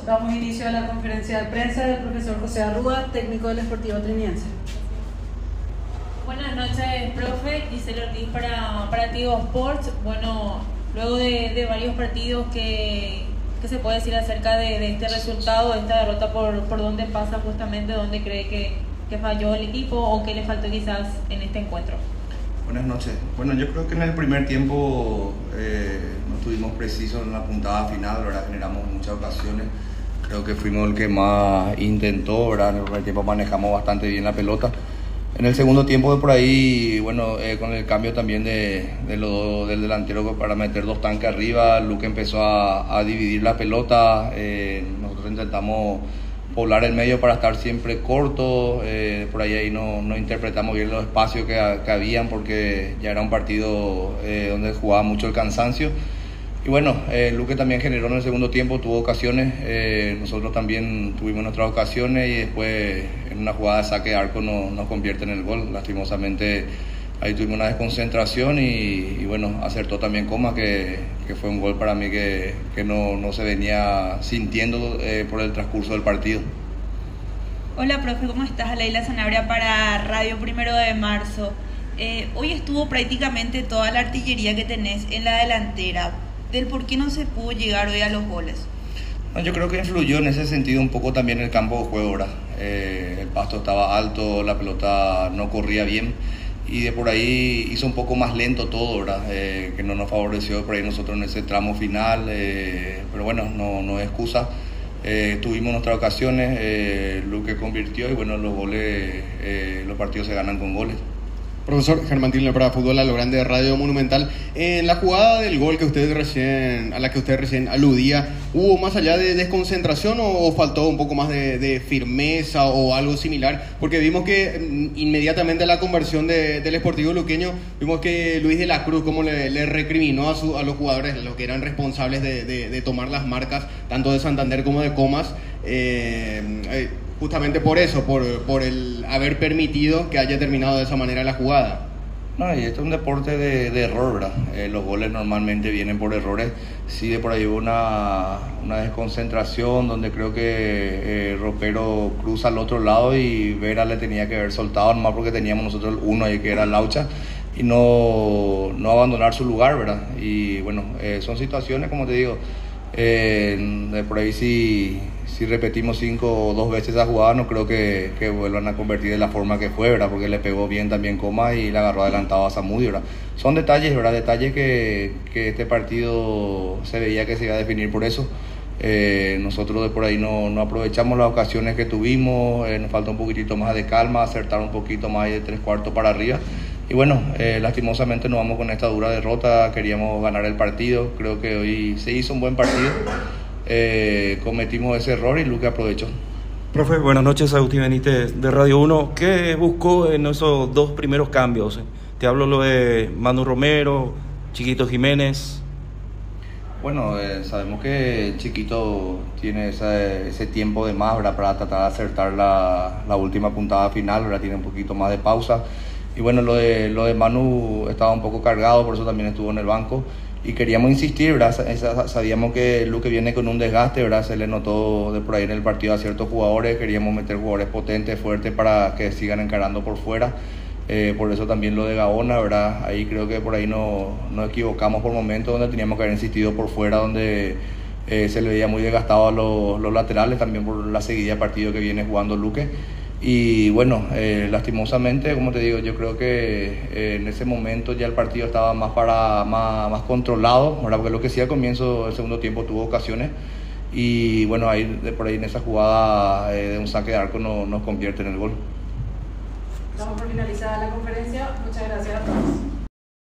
Damos inicio a la conferencia de prensa del profesor José Arrúa, técnico del Sportivo Trinidense. Buenas noches, profe. Gisela Ortiz para Tigo Sports. Bueno, luego de varios partidos, ¿qué se puede decir acerca de este resultado, de esta derrota, por dónde pasa justamente, dónde cree que falló el equipo o qué le faltó quizás en este encuentro? Buenas noches. Bueno, yo creo que en el primer tiempo no estuvimos precisos en la puntada final, ¿verdad? Generamos muchas ocasiones. Creo que fuimos el que más intentó, ¿verdad? En el primer tiempo manejamos bastante bien la pelota. En el segundo tiempo, de por ahí, bueno, con el cambio también del delantero para meter dos tanques arriba, Luque empezó a dividir la pelota. Nosotros intentamos poblar el medio para estar siempre corto. Por ahí no interpretamos bien los espacios que habían, porque ya era un partido donde jugaba mucho el cansancio. Y bueno, Luque también generó en el segundo tiempo, tuvo ocasiones. Nosotros también tuvimos nuestras ocasiones y después en una jugada de saque de arco nos convierte en el gol. Lastimosamente ahí tuvimos una desconcentración y bueno, acertó también Comas, que fue un gol para mí que no se venía sintiendo por el transcurso del partido. Hola, profe, ¿cómo estás? Leila Sanabria para Radio 1 de Marzo. Hoy estuvo prácticamente toda la artillería que tenés en la delantera. ¿Del por qué no se pudo llegar hoy a los goles? Yo creo que influyó en ese sentido un poco también el campo de juego, ¿verdad? El pasto estaba alto, la pelota no corría bien y de por ahí hizo un poco más lento todo, ¿verdad? Que no nos favoreció por ahí nosotros en ese tramo final, pero bueno, no es excusa. Tuvimos nuestras ocasiones, Luque convirtió y bueno, los goles, los partidos se ganan con goles. Profesor Germán Tilner para Fútbol a lo Grande de Radio Monumental. En la jugada del gol a la que usted recién aludía, ¿hubo más allá de desconcentración o faltó un poco más de firmeza o algo similar? Porque vimos que inmediatamente a la conversión del Sportivo Luqueño, vimos que Luis de la Cruz como le recriminó a los jugadores, los que eran responsables de tomar las marcas, tanto de Santander como de Comas, justamente por eso, por el haber permitido que haya terminado de esa manera la jugada. No, y esto es un deporte de error, ¿verdad? Los goles normalmente vienen por errores. Sí, de por ahí hubo una desconcentración donde creo que Ropero cruza al otro lado y Vera le tenía que haber soltado, nomás porque teníamos nosotros uno ahí que era Laucha, y no abandonar su lugar, ¿verdad? Y bueno, son situaciones, como te digo, de por ahí si repetimos 5 o 2 veces esa jugada, no creo que vuelvan a convertir de la forma que fue, ¿verdad? Porque le pegó bien también Comas y le agarró adelantado a Samudi, ¿verdad? Son detalles, ¿verdad? Detalles que este partido se veía que se iba a definir por eso. Nosotros de por ahí no aprovechamos las ocasiones que tuvimos, nos falta un poquitito más de calma, acertar un poquito más de 3/4 para arriba. Y bueno, lastimosamente nos vamos con esta dura derrota. Queríamos ganar el partido, creo que hoy se hizo un buen partido. Cometimos ese error y Luque aprovechó. Profe, buenas noches, Agustín Benítez de Radio 1. ¿Qué buscó en esos 2 primeros cambios? Te hablo lo de Manu Romero, Chiquito Jiménez. Bueno, sabemos que Chiquito tiene ese tiempo de más, ¿verdad? Para tratar de acertar la última puntada final, ¿verdad? Tiene un poquito más de pausa. Y bueno, lo de Manu estaba un poco cargado, por eso también estuvo en el banco. Y queríamos insistir, ¿verdad? Sabíamos que Luque viene con un desgaste, ¿verdad? Se le notó de por ahí en el partido a ciertos jugadores. Queríamos meter jugadores potentes, fuertes, para que sigan encarando por fuera. Por eso también lo de Gaona, ¿verdad? Ahí creo que por ahí nos equivocamos por momentos, donde teníamos que haber insistido por fuera, donde se le veía muy desgastado a los laterales, también por la seguida de partido que viene jugando Luque. Y bueno, lastimosamente, como te digo, yo creo que en ese momento ya el partido estaba más controlado, ¿verdad? Porque lo que sí al comienzo del segundo tiempo tuvo ocasiones y bueno, ahí por ahí en esa jugada de un saque de arco nos convierte en el gol. Damos por finalizada la conferencia. Muchas gracias a todos.